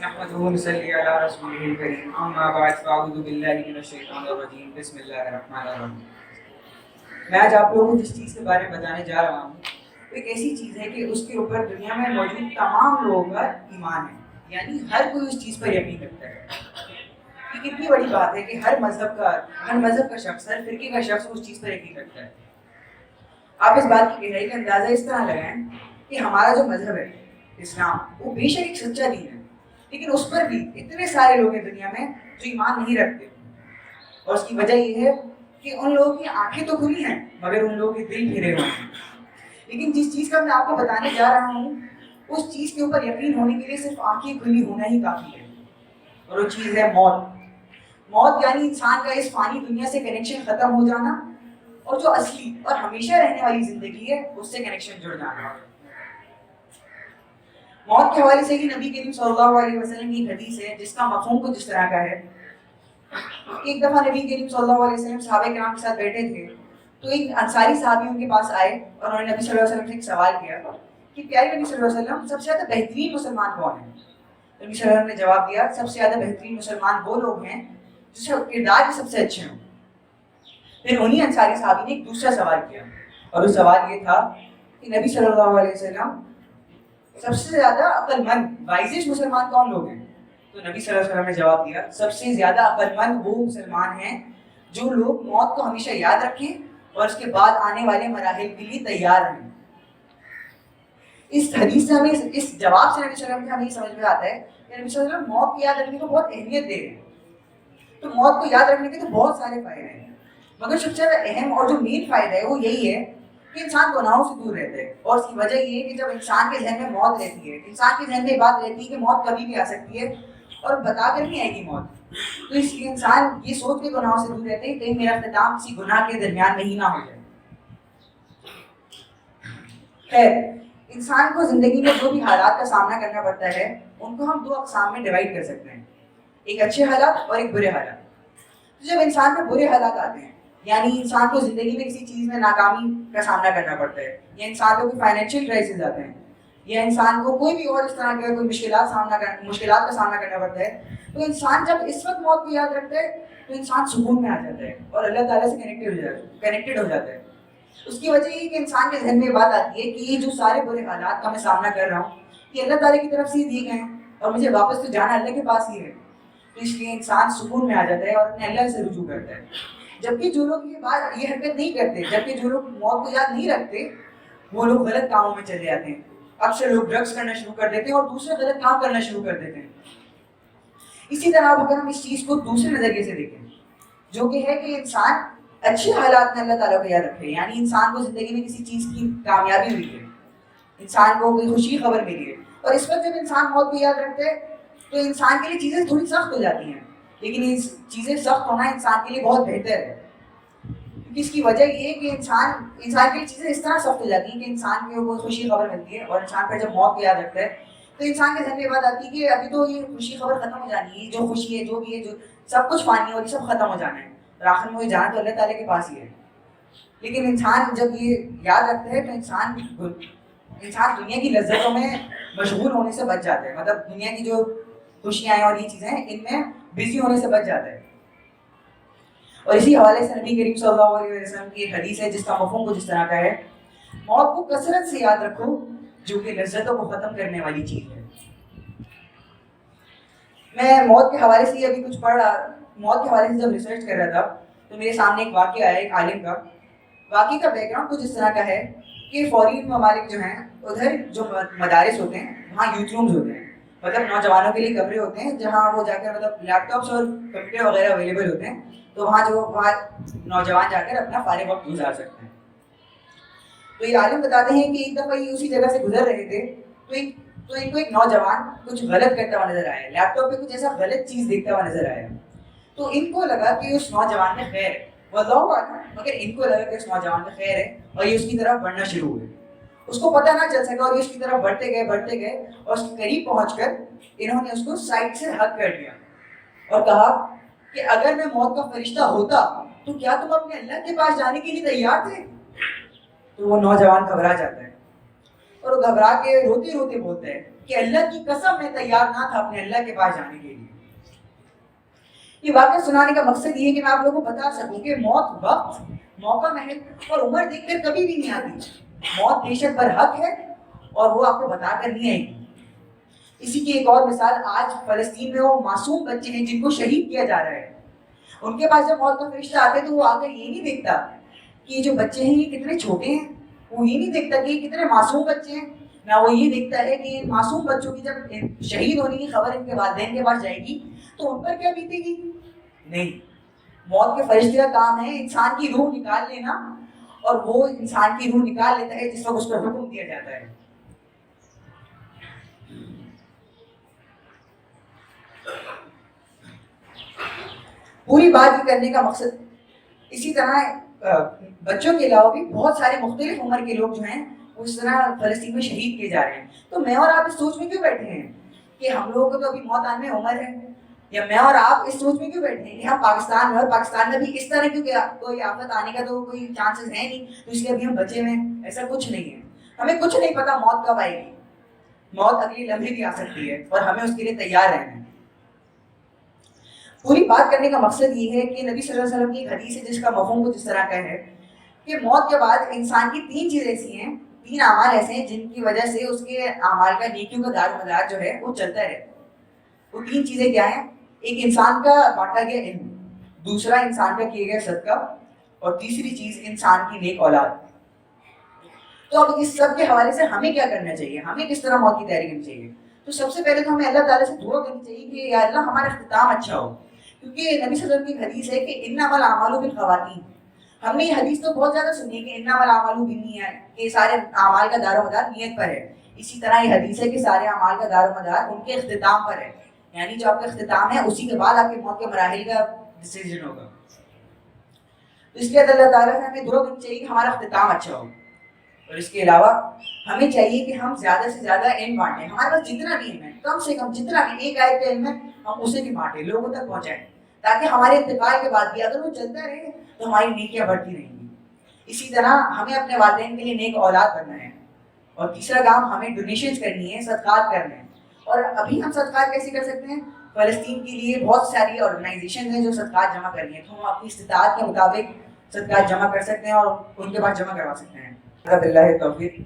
نحمده ونصلي على رسوله الكريم اما بعد فاعوذ باللہ من الشیطان الرجیم بسم اللہ الرحمن الرحیم. میں آج آپ لوگوں کو جس چیز کے بارے میں بتانے جا رہا ہوں وہ ایک ایسی چیز ہے کہ اس کے اوپر دنیا میں موجود تمام لوگوں کا ایمان ہے، یعنی ہر کوئی اس چیز پر یقین رکھتا ہے. یہ کتنی بڑی بات ہے کہ ہر مذہب کا شخص، ہر فرقے کا شخص اس چیز پر یقین رکھتا ہے. آپ اس بات کی گہرائی کا اندازہ اس طرح لگائیں کہ ہمارا جو مذہب ہے اسلام، وہ بے شک ایک سچا دین ہے، لیکن اس پر بھی اتنے سارے لوگ ہیں دنیا میں جو ایمان نہیں رکھتے. اور اس کی وجہ یہ ہے کہ ان لوگوں کی آنکھیں تو کھلی ہیں مگر ان لوگوں کے دل گھرے ہوئے ہیں. لیکن جس چیز کا میں آپ کو بتانے جا رہا ہوں اس چیز کے اوپر یقین ہونے کے لیے صرف آنکھیں کھلی ہونا ہی کافی ہے، اور وہ چیز ہے موت. موت یعنی انسان کا اس فانی دنیا سے کنیکشن ختم ہو جانا، اور جو اصلی اور ہمیشہ رہنے والی زندگی ہے اس سے کنیکشن جڑ جانا. موت کے حوالے سے ہی نبی کریم صلی اللہ علیہ وسلم کی حدیث ہے جس کا مفہوم کچھ اس طرح کا ہے. ایک دفعہ نبی کریم صلی اللہ علیہ وسلم صحابہ کرام کے ساتھ بیٹھے تھے تو ایک انصاری صحابی ان کے پاس آئے اور انہوں نے نبی صلی اللہ علیہ وسلم سے ایک سوال کیا کہ پیارے نبی صلی اللہ علیہ وسلم سب سے زیادہ بہترین مسلمان کون ہے؟ نبی صلی اللہ علیہ وسلم نے جواب دیا سب سے زیادہ بہترین مسلمان وہ لوگ ہیں جو کردار کے سب سے اچھے ہوں. پھر انہی انصاری صحابی نے ایک دوسرا سوال کیا اور وہ سوال یہ تھا کہ نبی صلی اللہ علیہ وسلم سب سے زیادہ عقل مند وائزسٹ مسلمان کون لوگ ہیں؟ تو نبی صلی اللہ علیہ وسلم نے جواب دیا سب سے زیادہ عقل مند وہ مسلمان ہیں جو لوگ موت کو ہمیشہ یاد رکھیں اور اس کے بعد آنے والے مراحل کے لیے تیار رہیں. اس حدیث سے ہمیں اس جواب سے نبی صلی اللہ علیہ وسلم ہمیں یہ سمجھ میں آتا ہے کہ نبی صلی اللہ علیہ وسلم موت کو یاد رکھنے کو بہت اہمیت دے رہے ہیں. تو موت کو یاد رکھنے کے تو بہت سارے فائدے ہیں، مگر سب سے اہم اور جو مین فائدہ ہے وہ یہی ہے کہ انسان گناہوں سے دور رہتا ہے. اور اس کی وجہ یہ ہے کہ جب انسان کے ذہن میں موت رہتی ہے، انسان کے ذہن میں بات رہتی ہے کہ موت کبھی بھی آ سکتی ہے اور بتا کر نہیں آئے گی موت، تو اس لیے انسان یہ سوچ کے گناہوں سے دور رہتے ہیں کہیں میرا اختتام کسی گناہ کے درمیان میں ہی نہ ہو جائے. خیر، انسان کو زندگی میں جو بھی حالات کا سامنا کرنا پڑتا ہے ان کو ہم دو اقسام میں ڈیوائڈ کر سکتے ہیں، ایک اچھے حالات اور ایک برے حالات. تو جب انسان میں برے حالات آتے ہیں یعنی انسان کو زندگی میں کسی چیز میں ناکامی کا سامنا کرنا پڑتا ہے، یا انسان کو کوئی فائنینشیل کرائسس آتے ہیں، یا انسان کو کوئی بھی اور اس طرح کے کوئی مشکلات کا سامنا کرنا پڑتا ہے، تو انسان جب اس وقت موت کو یاد رکھتا ہے تو انسان سکون میں آ جاتا ہے اور اللہ تعالیٰ سے کنیکٹڈ ہو جاتا ہے. اس کی وجہ یہ کہ انسان کے ذہن میں بات آتی ہے کہ یہ جو سارے برے حالات کا میں سامنا کر رہا ہوں یہ اللہ تعالیٰ کی طرف سے ہی دیے گئے ہیں اور مجھے واپس تو جانا اللہ کے پاس ہی ہے. تو اس لیے انسان سکون میں آ جاتا ہے اور اپنے اللہ سے رجوع کرتا ہے. جبکہ جو لوگ یہ حرکت نہیں کرتے، جبکہ جو لوگ موت کو یاد نہیں رکھتے وہ لوگ غلط کاموں میں چلے جاتے ہیں. اکثر لوگ ڈرگس کرنا شروع کر دیتے ہیں اور دوسرے غلط کام کرنا شروع کر دیتے ہیں. اسی طرح اگر ہم اس چیز کو دوسرے نظریے سے دیکھیں جو کہ ہے کہ انسان اچھے حالات میں اللہ تعالیٰ کو یاد رکھے، یعنی انسان کو زندگی میں کسی چیز کی کامیابی ہوئی ہے، انسان کو کوئی خوشی خبر ملی ہے، اور اس وقت جب انسان موت کو یاد رکھتے ہیں تو انسان کے لیے چیزیں تھوڑی سخت ہو جاتی ہیں، لیکن یہ چیزیں سخت ہونا انسان کے لیے بہت بہتر ہے. کیونکہ اس کی وجہ یہ ہے کہ انسان کے لیے چیزیں اس طرح سخت ہو جاتی ہیں کہ انسان کو کوئی خوشی خبر ملتی ہے اور انسان پر جب موت کو یاد رکھتا ہے تو انسان کے ذہن میں بات آتی ہے کہ ابھی تو یہ خوشی خبر ختم ہو جانی ہے، جو خوشی ہے جو بھی ہے جو سب کچھ فانی ہے اور یہ سب ختم ہو جانا ہے، اور آخر میں جانا تو اللہ تعالیٰ کے پاس ہی ہے. لیکن انسان جب یہ یاد رکھتا ہے تو انسان دنیا کی لذتوں میں مشغول ہونے سے بچ جاتا ہے، مطلب دنیا کی جو خوشیاں ہیں اور یہ چیزیں ہیں ان میں بزی ہونے سے بچ جاتا ہے. اور اسی حوالے سے نبی کریم صلی اللہ علیہ وسلم کی ایک حدیث ہے جس کا مفہوم کچھ اس طرح کا ہے موت کو کثرت سے یاد رکھو جو کہ لذتوں کو ختم کرنے والی چیز ہے. میں موت کے حوالے سے ابھی کچھ پڑھ رہا، موت کے حوالے سے جب ریسرچ کر رہا تھا تو میرے سامنے ایک واقعہ آیا ایک عالم کا. واقعے کا بیک گراؤنڈ کچھ اس طرح کا ہے کہ فورین ممالک جو ہیں ادھر جو مدارس ہوتے ہیں وہاں یوتھ رومز ہوتے ہیں، مطلب نوجوانوں کے لیے کمرے ہوتے ہیں جہاں وہ جا کر مطلب لیپ ٹاپس اور کمپیوٹر وغیرہ اویلیبل ہوتے ہیں، تو وہاں نوجوان جا کر اپنا فارغ وقت گزار سکتے ہیں. تو یہ عالم بتاتے ہیں کہ ایک دفعہ یہ اسی جگہ سے گزر رہے تھے تو ان کو ایک نوجوان کچھ غلط کرتا ہوا نظر آیا، لیپ ٹاپ پہ کچھ ایسا غلط چیز دیکھتا ہوا نظر آیا. تو ان کو لگا کہ اس نوجوان میں خیر ہے، مگر ان کو لگا کہ اس نوجوان میں خیر ہے اور یہ اس کی طرف بڑھنا شروع ہوئے. اس کو پتہ نہ چل سکا اور یہ اس کی طرف بڑھتے گئے اور اس کے قریب پہنچ کر انہوں نے اس کو سائڈ سے ہگ کر دیا اور کہا کہ اگر میں موت کا فرشتہ ہوتا تو کیا تم اپنے اللہ کے پاس جانے کے لیے تیار تھے؟ تو وہ نوجوان گھبرا جاتا ہے اور وہ گھبرا کے روتے روتے بولتا ہے کہ اللہ کی قسم میں تیار نہ تھا اپنے اللہ کے پاس جانے کے لیے. یہ واقعہ سنانے کا مقصد یہ ہے کہ میں آپ لوگوں کو بتا سکوں کہ موت وقت، موقع محل اور عمر دیکھ کر کبھی بھی نہیں آتی. موت بے شک برحق ہے اور وہ آپ کو بتا کر نہیں آئے گی. اسی کی ایک اور مثال آج فلسطین میں وہ معصوم بچے ہیں جن کو شہید کیا جا رہا ہے. ان کے پاس جب موت کا فرشتہ آتے ہیں تو وہ آ کر یہ نہیں دیکھتا کہ یہ جو بچے ہیں یہ کتنے چھوٹے ہیں، وہ یہ نہیں دیکھتا کہ یہ کتنے معصوم بچے ہیں، نہ وہ یہ دیکھتا ہے کہ ان معصوم بچوں کی جب شہید ہونے کی خبر ان کے والدین کے پاس جائے گی تو ان پر کیا بیتے گی. نہیں، موت کے فرشتے کا کام ہے انسان کی روح نکال لینا، اور وہ انسان کی روح نکال لیتا ہے جس وقت اس پر حکم دیا جاتا ہے. پوری بات یہ کرنے کا مقصد اسی طرح بچوں کے علاوہ بھی بہت سارے مختلف عمر کے لوگ جو ہیں وہ اس طرح فلسطین میں شہید کیے جا رہے ہیں. تو میں اور آپ اس سوچ میں کیوں بیٹھے ہیں کہ ہم لوگوں کو تو ابھی موت آنے میں عمر ہے، یا میں اور آپ اس سوچ میں کیوں بیٹھے ہیں کہ ہم پاکستان میں، اور پاکستان میں بھی اس طرح کیونکہ کوئی آفت آنے کا تو کوئی چانسز ہے نہیں تو اس لیے ابھی ہم بچے ہوئے ہیں. ایسا کچھ نہیں ہے. ہمیں کچھ نہیں پتا موت کب آئے گی. موت اگلی لمحے بھی آ سکتی ہے اور ہمیں اس کے لیے تیار رہنا ہے. پوری بات کرنے کا مقصد یہ ہے کہ نبی صلی اللہ علیہ وسلم کی ایک حدیث ہے جس کا مفہوم کچھ اس طرح کا ہے کہ موت کے بعد انسان کی 3 چیزیں ایسی ہیں، 3 اعمال ایسے ہیں جن کی وجہ سے اس کے اعمال کا، نیکیوں کا دار و مدار جو ہے وہ چلتا رہے. وہ 3 چیزیں کیا ہیں؟ ایک انسان کا بانٹا گیا علم، دوسرا انسان کا کیا گیا صدقہ، اور تیسری چیز انسان کی نیک اولاد. تو اب اس سب کے حوالے سے ہمیں کیا کرنا چاہیے، ہمیں کس طرح موت کی تیاری کرنی چاہیے؟ تو سب سے پہلے تو ہمیں اللہ تعالیٰ سے دعا کرنی چاہیے کہ یا اللہ ہمارا اختتام اچھا ہو، کیونکہ نبی صلی اللہ علیہ وسلم کی حدیث ہے کہ انما الاعمال بالخواتیم. ہم نے یہ حدیث تو بہت زیادہ سنی ہے کہ انما الاعمال بالنیات، کہ سارے اعمال کا دار و مدار نیت پر ہے. اسی طرح یہ حدیث ہے کہ سارے اعمال کا دار و مدار ان کے اختتام پر ہے، یعنی جو آپ کا اختتام ہے اسی کے بعد آپ کے موت کے مراحل کا ڈیسیژن ہوگا. تو اس لیے اللہ تعالیٰ سے ہمیں دعا کرنی چاہیے کہ ہمارا اختتام اچھا ہو. اور اس کے علاوہ ہمیں چاہیے کہ ہم زیادہ سے زیادہ علم بانٹیں. ہمارے پاس جتنا بھی علم ہے، کم سے کم جتنا بھی ایک آیت کا علم ہے ہم اسے بھی بانٹیں، لوگوں تک پہنچائیں، تاکہ ہمارے انتقال کے بعد بھی اگر وہ چلتا رہے تو ہماری نیکیاں بڑھتی رہیں گی. اسی طرح ہمیں اپنے والدین کے لیے نیک اولاد بننا ہے. اور تیسرا کام ہمیں ڈونیشنز کرنی ہے، صدقات کرنے ہیں. اور ابھی ہم صدقات کیسے کر سکتے ہیں؟ فلسطین کے لیے بہت ساری آرگنائزیشن ہیں جو صدقات جمع کرنی ہے، تو ہم اپنی استطاعت کے مطابق صدقات جمع کر سکتے ہیں اور ان کے بعد جمع کروا سکتے ہیں. باللہ التوفیق.